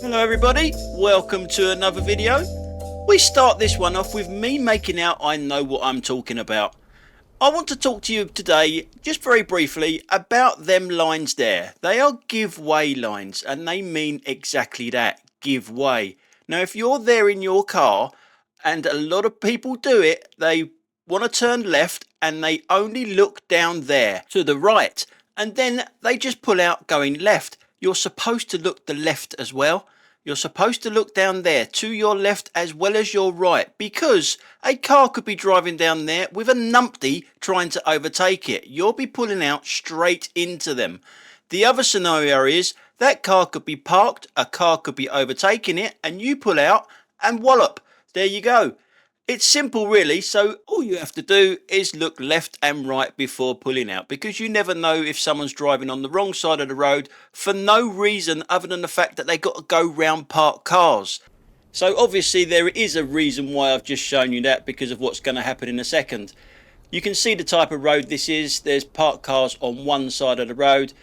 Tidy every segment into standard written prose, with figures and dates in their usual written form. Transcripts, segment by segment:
Hello everybody, welcome to another video. We start this one off with me making out I know what I'm talking about. I want to talk to you today, just very briefly, about them lines there. They are give way lines and they mean exactly that, give way. Now if you're there in your car, and a lot of people do it, they want to turn left and they only look down there to the right and then they just pull out going left. You're supposed to look the left as well. You're supposed to look down there to your left as well as your right, because a car could be driving down there with a numpty trying to overtake it. You'll be pulling out straight into them. The other scenario is that car could be parked, a car could be overtaking it, and you pull out and wallop. There you go. It's simple really, so all you have to do is look left and right before pulling out, because you never know if someone's driving on the wrong side of the road for no reason other than the fact that they got to go round parked cars. So obviously there is a reason why I've just shown you that, because of what's going to happen in a second. You can see the type of road this is. There's parked cars on one side of the road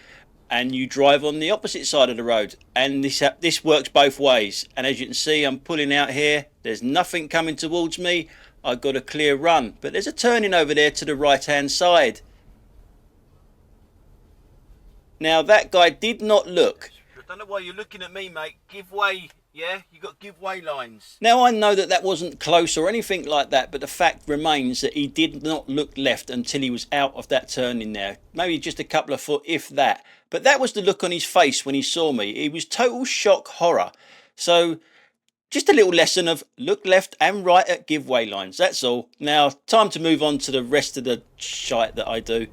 and you drive on the opposite side of the road, and this works both ways. And as you can see, I'm pulling out here, there's nothing coming towards me, I've got a clear run, but there's a turning over there to the right hand side. Now that guy did not look. I don't know why you're looking at me, mate. Give way. Yeah, you got give way lines. Now I know that that wasn't close or anything like that, but the fact remains that he did not look left until he was out of that turn in there. Maybe just a couple of foot, if that. But that was the look on his face when he saw me. He was total shock horror. So just a little lesson of look left and right at give way lines. That's all. Now time to move on to the rest of the shite that I do.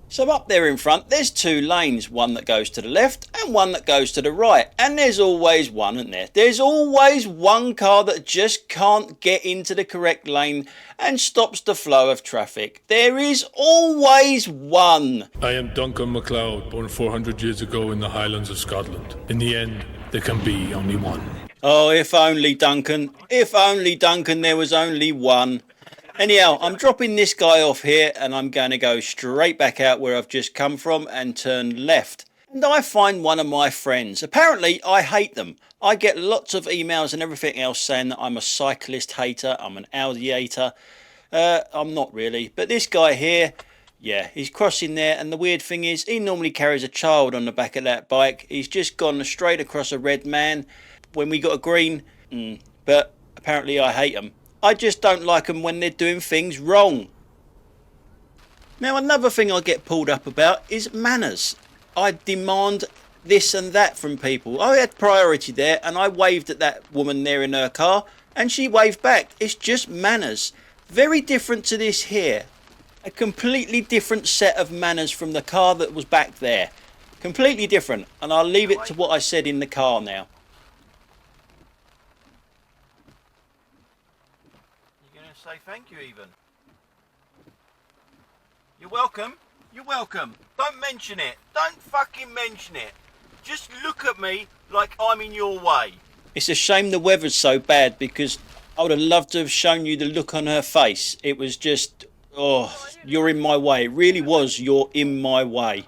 So up there in front there's two lanes, one that goes to the left and one that goes to the right, and there's always one, isn't there? There's always one car that just can't get into the correct lane and stops the flow of traffic. There is always one. I am Duncan MacLeod, born 400 years ago in the Highlands of Scotland. In the end, there can be only one. Oh, if only Duncan, there was only one. Anyhow, I'm dropping this guy off here and I'm going to go straight back out where I've just come from and turn left. And I find one of my friends. Apparently, I hate them. I get lots of emails and everything else saying that I'm a cyclist hater, I'm an Audi hater. I'm not really. But this guy here, yeah, he's crossing there, and the weird thing is he normally carries a child on the back of that bike. He's just gone straight across a red man when we got a green. But apparently I hate them. I just don't like them when they're doing things wrong. Now another thing I get pulled up about is manners. I demand this and that from people. I had priority there and I waved at that woman there in her car and she waved back. It's just manners. Very different to this here. A completely different set of manners from the car that was back there. Completely different, and I'll leave it to what I said in the car now. Say thank you even. You're welcome. You're welcome. Don't mention it. Don't fucking mention it. Just look at me like I'm in your way. It's a shame the weather's so bad, because I would have loved to have shown you the look on her face. It was just, oh, you're in my way. It really was, you're in my way.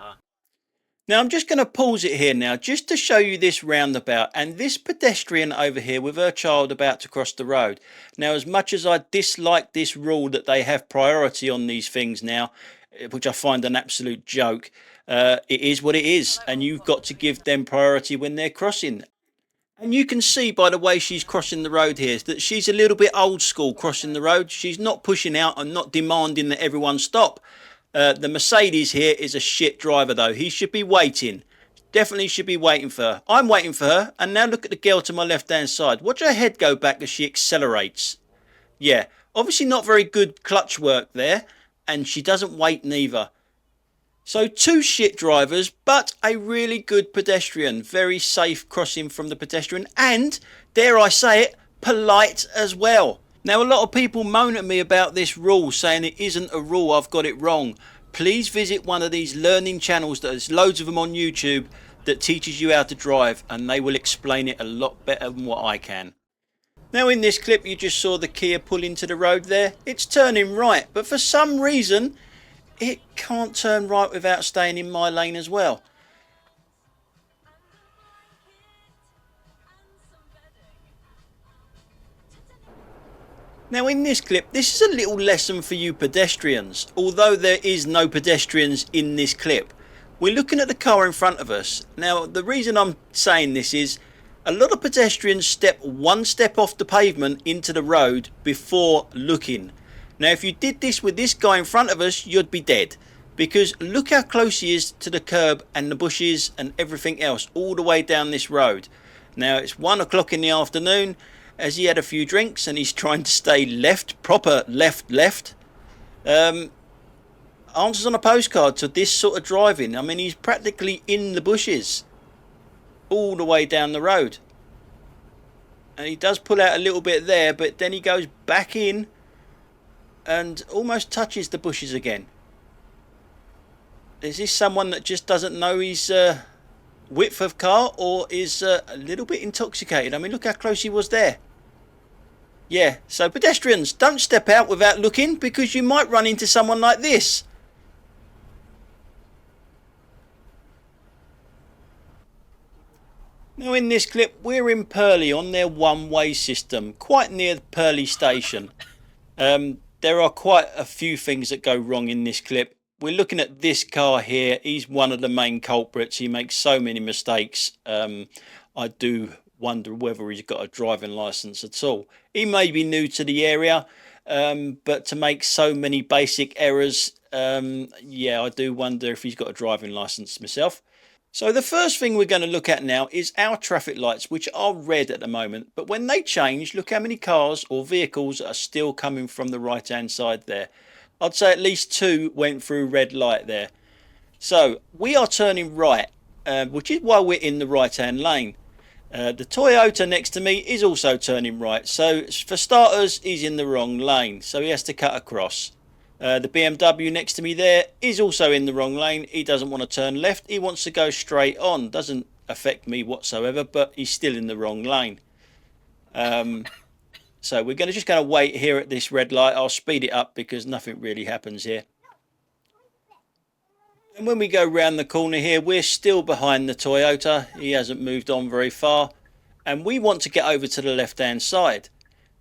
Now I'm just going to pause it here now just to show you this roundabout and this pedestrian over here with her child about to cross the road. Now as much as I dislike this rule that they have priority on these things now, which I find an absolute joke, it is what it is, and you've got to give them priority when they're crossing. And you can see by the way she's crossing the road here that she's a little bit old school crossing the road. She's not pushing out and not demanding that everyone stop. The Mercedes here is a shit driver though. He should be waiting. Definitely should be waiting for her. I'm waiting for her. And now look at the girl to my left hand side. Watch her head go back as she accelerates. Yeah, obviously not very good clutch work there. And she doesn't wait neither. So two shit drivers, but a really good pedestrian. Very safe crossing from the pedestrian. And, dare I say it, polite as well. Now a lot of people moan at me about this rule, saying it isn't a rule, I've got it wrong. Please visit one of these learning channels, there's loads of them on YouTube, that teaches you how to drive, and they will explain it a lot better than what I can. Now in this clip you just saw the Kia pull into the road there. It's turning right, but for some reason it can't turn right without staying in my lane as well. Now in this clip, this is a little lesson for you pedestrians. Although there is no pedestrians in this clip, we're looking at the car in front of us. Now the reason I'm saying this is a lot of pedestrians step one step off the pavement into the road before looking. Now if you did this with this guy in front of us, you'd be dead. Because look how close he is to the curb and the bushes and everything else all the way down this road. Now it's 1 o'clock in the afternoon, as he had a few drinks and he's trying to stay left, proper left. Answers on a postcard to this sort of driving. I mean, he's practically in the bushes all the way down the road. And he does pull out a little bit there, but then he goes back in and almost touches the bushes again. Is this someone that just doesn't know his width of car, or is a little bit intoxicated? I mean, look how close he was there. Yeah, so pedestrians, don't step out without looking, because you might run into someone like this. Now in this clip, we're in Purley on their one-way system, quite near Purley station. There are quite a few things that go wrong in this clip. We're looking at this car here. He's one of the main culprits. He makes so many mistakes. I do wonder whether he's got a driving licence at all. He may be new to the area, but to make so many basic errors, yeah, I do wonder if he's got a driving licence myself. So the first thing we're going to look at now is our traffic lights, which are red at the moment. But when they change, look how many cars or vehicles are still coming from the right hand side there. I'd say at least 2 went through red light there. So we are turning right, which is why we're in the right hand lane. The Toyota next to me is also turning right. So for starters, he's in the wrong lane, so he has to cut across. The BMW next to me there is also in the wrong lane. He doesn't want to turn left. He wants to go straight on. Doesn't affect me whatsoever, but he's still in the wrong lane. So we're just going to wait here at this red light. I'll speed it up because nothing really happens here. And when we go round the corner here, we're still behind the Toyota. He hasn't moved on very far. And we want to get over to the left-hand side.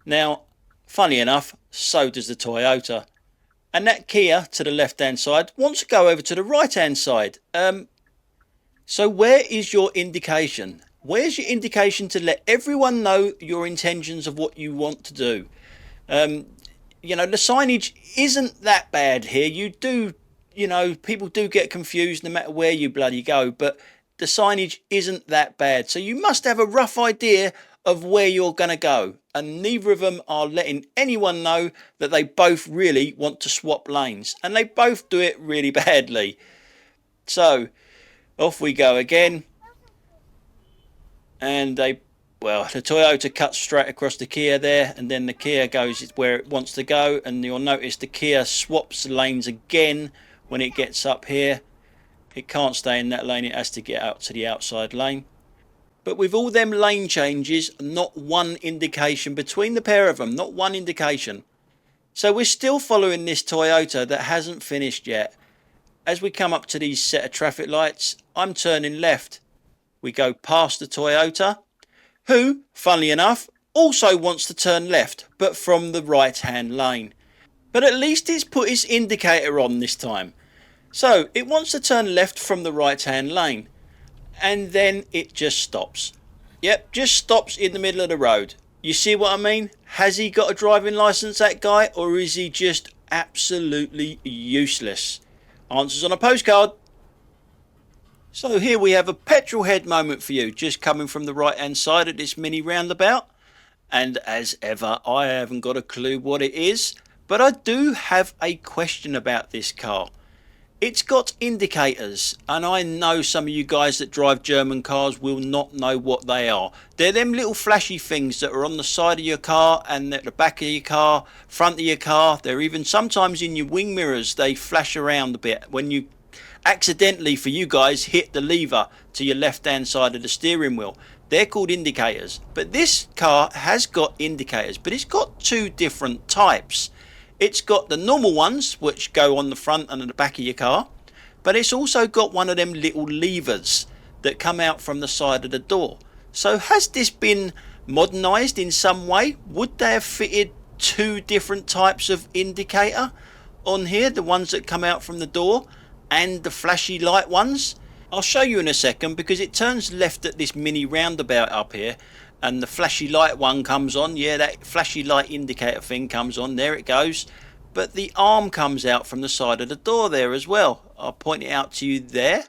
Now, funny enough, so does the Toyota. And that Kia to the left-hand side wants to go over to the right-hand side. So where is your indication? Where's your indication to let everyone know your intentions of what you want to do? You know, the signage isn't that bad here. You do, you know, people do get confused no matter where you bloody go, but the signage isn't that bad. So you must have a rough idea of where you're going to go. And neither of them are letting anyone know that they both really want to swap lanes. And they both do it really badly. So off we go again. And the Toyota cuts straight across the Kia there, and then the Kia goes where it wants to go, and you'll notice the Kia swaps lanes again when it gets up here. It can't stay in that lane, it has to get out to the outside lane. But with all them lane changes, not one indication between the pair of them, not one indication. So we're still following this Toyota that hasn't finished yet. As we come up to these set of traffic lights, I'm turning left. We go past the Toyota, who, funnily enough, also wants to turn left, but from the right-hand lane. But at least it's put its indicator on this time. So it wants to turn left from the right-hand lane, and then it just stops. Yep, just stops in the middle of the road. You see what I mean? Has he got a driving licence, that guy, or is he just absolutely useless? Answers on a postcard. So here we have a petrol head moment for you, just coming from the right hand side of this mini roundabout. And as ever, I haven't got a clue what it is, but I do have a question about this car. It's got indicators, and I know some of you guys that drive German cars will not know what they are. They're them little flashy things that are on the side of your car and at the back of your car, front of your car. They're even sometimes in your wing mirrors. They flash around a bit when you accidentally, for you guys, hit the lever to your left hand side of the steering wheel. They're called indicators. But this car has got indicators, but it's got 2 different types. It's got the normal ones which go on the front and at the back of your car, but it's also got one of them little levers that come out from the side of the door. So has this been modernised in some way? Would they have fitted two different types of indicator on here, the ones that come out from the door and the flashy light ones. I'll show you in a second, because it turns left at this mini roundabout up here and the flashy light one comes on. Yeah, that flashy light indicator thing comes on, there it goes. But the arm comes out from the side of the door there as well. I'll point it out to you there.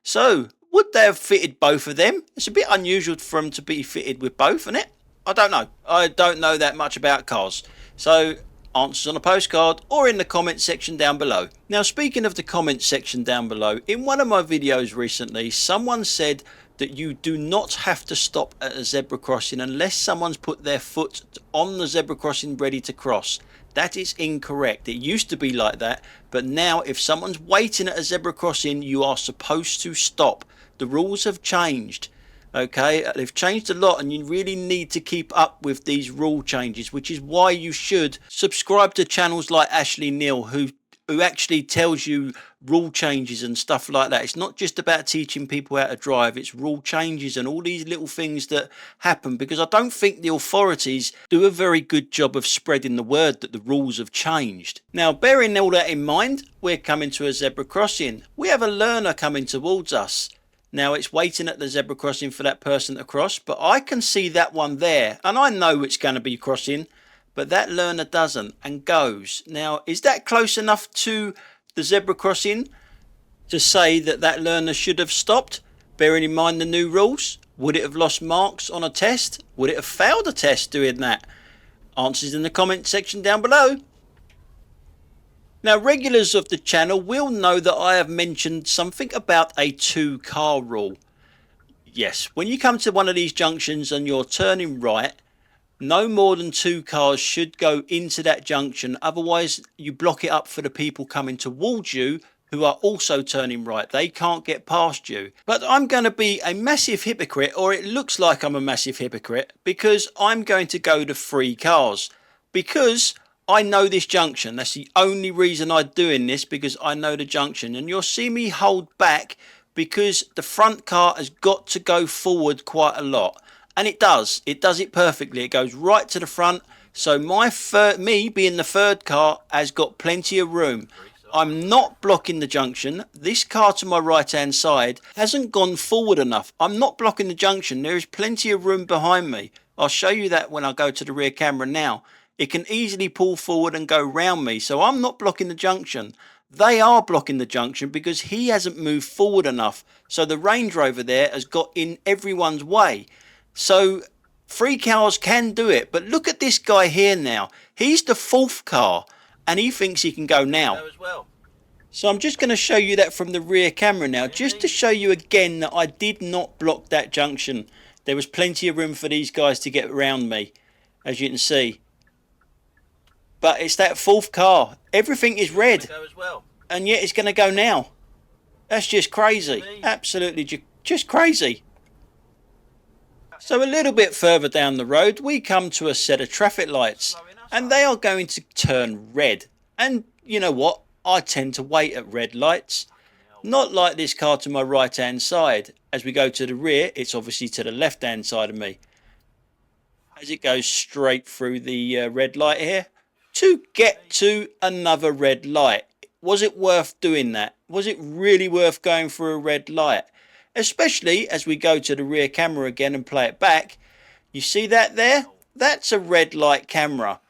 So would they have fitted both of them? It's a bit unusual for them to be fitted with both, isn't it? I don't know. I don't know that much about cars. So answers on a postcard or in the comment section down below. Now, speaking of the comment section down below, in one of my videos recently, someone said that you do not have to stop at a zebra crossing unless someone's put their foot on the zebra crossing ready to cross. That is incorrect. It used to be like that, but now if someone's waiting at a zebra crossing, you are supposed to stop. The rules have changed. Okay, they've changed a lot, and you really need to keep up with these rule changes, which is why you should subscribe to channels like Ashley Neal, who actually tells you rule changes and stuff like that. It's not just about teaching people how to drive, it's rule changes and all these little things that happen, because I don't think the authorities do a very good job of spreading the word that the rules have changed. Now, bearing all that in mind, we're coming to a zebra crossing. We have a learner coming towards us. Now, it's waiting at the zebra crossing for that person to cross, but I can see that one there, and I know it's going to be crossing, but that learner doesn't and goes. Now, is that close enough to the zebra crossing to say that that learner should have stopped, bearing in mind the new rules? Would it have lost marks on a test? Would it have failed a test doing that? Answers in the comment section down below. Now, regulars of the channel will know that I have mentioned something about a 2-car rule. Yes, when you come to one of these junctions and you're turning right, no more than 2 cars should go into that junction. Otherwise, you block it up for the people coming towards you who are also turning right. They can't get past you. But I'm going to be a massive hypocrite, or it looks like I'm a massive hypocrite, because I'm going to go to 3 cars. Because I know this junction. That's the only reason I'm doing this, because I know the junction. And you'll see me hold back because the front car has got to go forward quite a lot. And it does. It does it perfectly. It goes right to the front. So me being the 3rd car has got plenty of room. I'm not blocking the junction. This car to my right hand side hasn't gone forward enough. I'm not blocking the junction. There is plenty of room behind me. I'll show you that when I go to the rear camera now. It can easily pull forward and go round me. So I'm not blocking the junction. They are blocking the junction because he hasn't moved forward enough. So the Range Rover there has got in everyone's way. So 3 cars can do it. But look at this guy here now. He's the 4th car and he thinks he can go now. So I'm just going to show you that from the rear camera now, just to show you again that I did not block that junction. There was plenty of room for these guys to get around me, as you can see. But it's that 4th car. Everything is red. And yet it's going to go now. That's just crazy. Absolutely just crazy. So a little bit further down the road, we come to a set of traffic lights. And they are going to turn red. And you know what? I tend to wait at red lights. Not like this car to my right hand side. As we go to the rear, it's obviously to the left hand side of me. As it goes straight through the red light here. To get to another red light. Was it worth doing that? Was it really worth going for a red light? Especially as we go to the rear camera again and play it back. You see that there? That's a red light camera.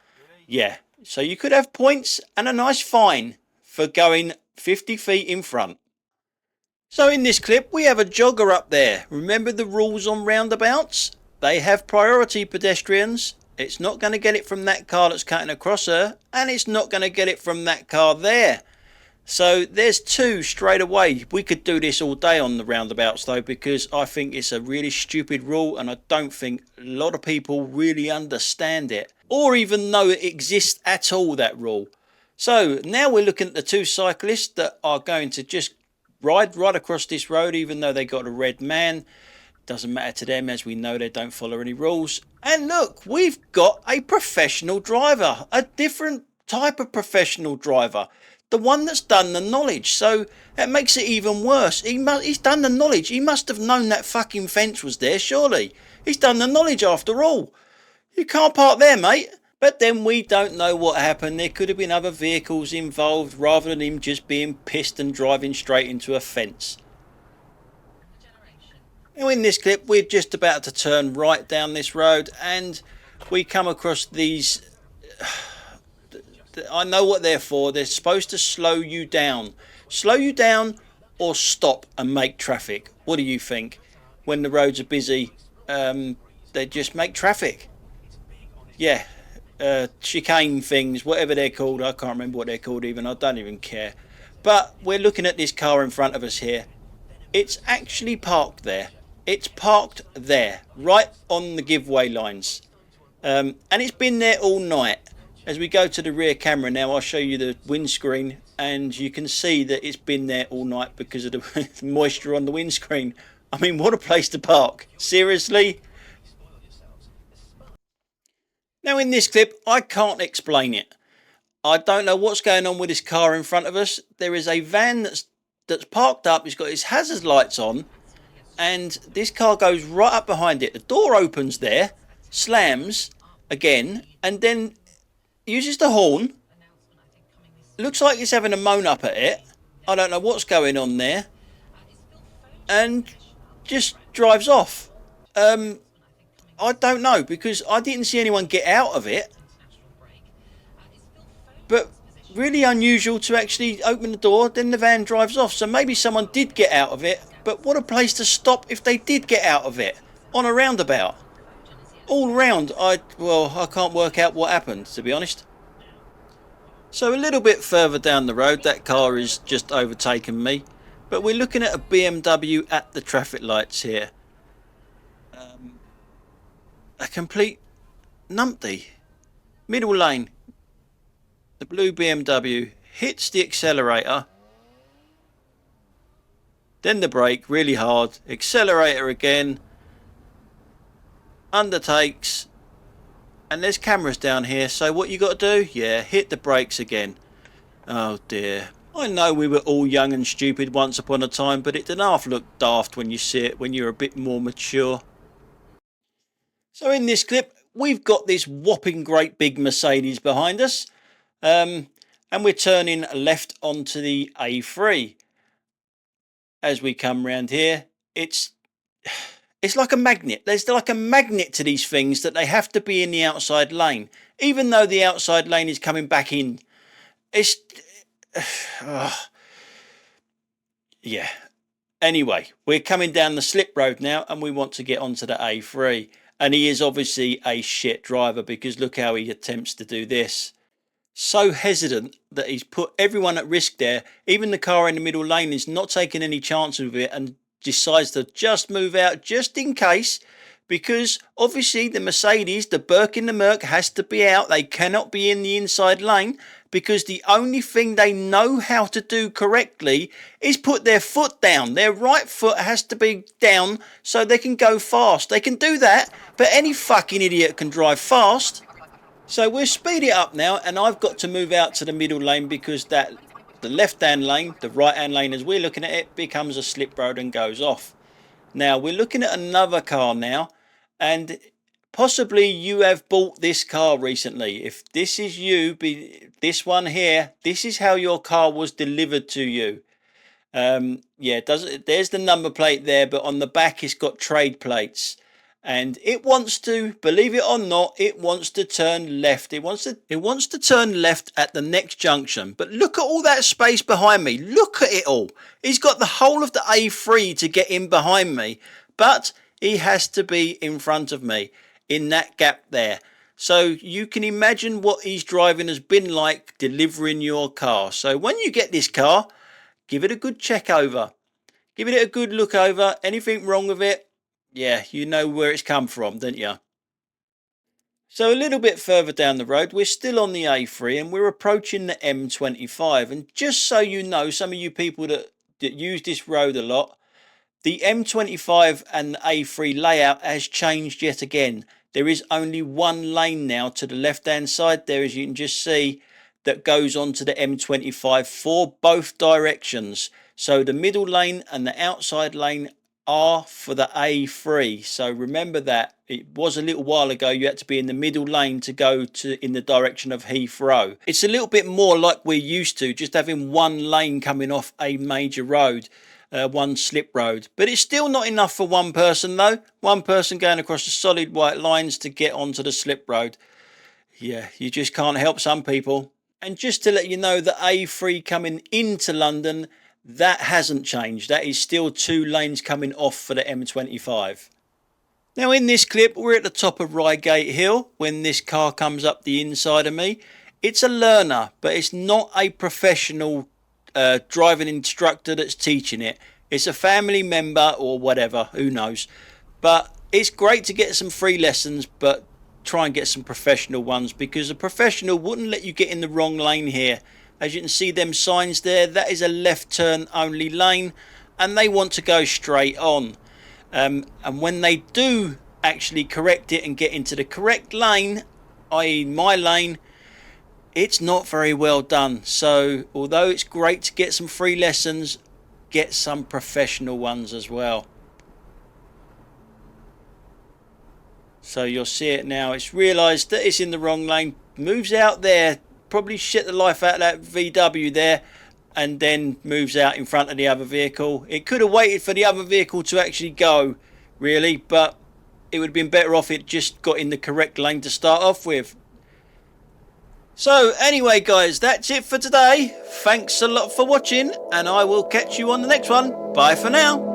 Yeah, so you could have points and a nice fine for going 50 feet in front. So in this clip we have a jogger up there. Remember the rules on roundabouts? They have priority pedestrians. It's not going to get it from that car that's cutting across her, and it's not going to get it from that car there. So there's 2 straight away. We could do this all day on the roundabouts though, because I think it's a really stupid rule and I don't think a lot of people really understand it or even know it exists at all, that rule. So now we're looking at the 2 cyclists that are going to just ride right across this road, even though they got a red man. Doesn't matter to them, as we know they don't follow any rules. And look, we've got a professional driver, a different type of professional driver, the one that's done the knowledge. So that makes it even worse. He's done the knowledge. He must have known that fucking fence was there, surely. He's done the knowledge after all. You can't park there, mate. But then we don't know what happened. There could have been other vehicles involved rather than him just being pissed and driving straight into a fence. Now in this clip we're just about to turn right down this road and we come across these, I know what they're for. They're supposed to slow you down or stop and make traffic. What do you think? When the roads are busy, they just make traffic. Yeah, chicane things, whatever they're called. I can't remember what they're called even. I don't even care. But we're looking at this car in front of us here. It's actually parked there. It's parked there, right on the giveaway lines. And it's been there all night. As we go to the rear camera now, I'll show you the windscreen, and you can see that it's been there all night because of the moisture on the windscreen. I mean, what a place to park. Seriously? Now in this clip, I can't explain it. I don't know what's going on with this car in front of us. There is a van that's parked up. It's got its hazard lights on, and this car goes right up behind it. The door opens there, slams again, and then uses the horn. Looks like it's having a moan up at it. I don't know what's going on there, and just drives off. I don't know, because I didn't see anyone get out of it. But really unusual to actually open the door, then the van drives off. So maybe someone did get out of it, but what a place to stop if they did get out of it. On a roundabout. All round, I can't work out what happened, to be honest. So a little bit further down the road, that car is just overtaken me. But we're looking at a BMW at the traffic lights here. A complete numpty. Middle lane. The blue BMW hits the accelerator. Then the brake really hard. Accelerator again. Undertakes. And there's cameras down here. So what you got to do? Yeah, hit the brakes again. Oh dear. I know we were all young and stupid once upon a time, but it didn't half look daft when you see it when you're a bit more mature. So in this clip, we've got this whopping great big Mercedes behind us. And we're turning left onto the A3. As we come round here, it's like a magnet. There's like a magnet to these things that they have to be in the outside lane. Even though the outside lane is coming back in. It's... yeah. Anyway, we're coming down the slip road now and we want to get onto the A3. And he is obviously a shit driver because look how he attempts to do this. So hesitant that he's put everyone at risk there. Even the car in the middle lane is not taking any chances with it and decides to just move out just in case, because obviously the Mercedes, the Birkin the Merc, has to be out. They cannot be in the inside lane because the only thing they know how to do correctly is put their foot down. Their right foot has to be down so they can go fast. They can do that, but any fucking idiot can drive fast. So we'll speed it up now, and I've got to move out to the middle lane because the left-hand lane, the right-hand lane as we're looking at it, becomes a slip road and goes off. Now we're looking at another car now, and possibly you have bought this car recently. If this is you, this one here, this is how your car was delivered to you. Yeah, there's the number plate there, but on the back it's got trade plates. And it wants to, believe it or not, it wants to turn left. It wants to turn left at the next junction. But look at all that space behind me. Look at it all. He's got the whole of the A3 to get in behind me. But he has to be in front of me in that gap there. So you can imagine what his driving has been like delivering your car. So when you get this car, give it a good check over. Give it a good look over. Anything wrong with it? Yeah, you know where it's come from, don't you? So a little bit further down the road, we're still on the A3 and we're approaching the M25. And just so you know, some of you people that use this road a lot, the M25 and the A3 layout has changed yet again. There is only one lane now to the left-hand side there, as you can just see, that goes on to the M25 for both directions. So the middle lane and the outside lane R for the A3. So remember that. It was a little while ago you had to be in the middle lane to go to in the direction of Heathrow. It's a little bit more like we're used to, just having one lane coming off a major road, one slip road. But it's still not enough for one person though. One person going across the solid white lines to get onto the slip road. Yeah, you just can't help some people. And just to let you know, the A3 coming into London, that hasn't changed. That is still 2 lanes coming off for the M25. Now in this clip, we're at the top of Reigate Hill when this car comes up the inside of me. It's a learner, but it's not a professional driving instructor that's teaching it. It's a family member or whatever, who knows. But it's great to get some free lessons, but try and get some professional ones, because a professional wouldn't let you get in the wrong lane here. As you can see them signs there, that is a left turn only lane and they want to go straight on. And when they do actually correct it and get into the correct lane, i.e. my lane, it's not very well done. So although it's great to get some free lessons, get some professional ones as well. So you'll see it now. It's realised that it's in the wrong lane, moves out there, probably shit the life out of that VW there, and then moves out in front of the other vehicle. It could have waited for the other vehicle to actually go, really, but it would have been better off it just got in the correct lane to start off with. So anyway guys, that's it for today. Thanks a lot for watching, and I will catch you on the next one. Bye for now.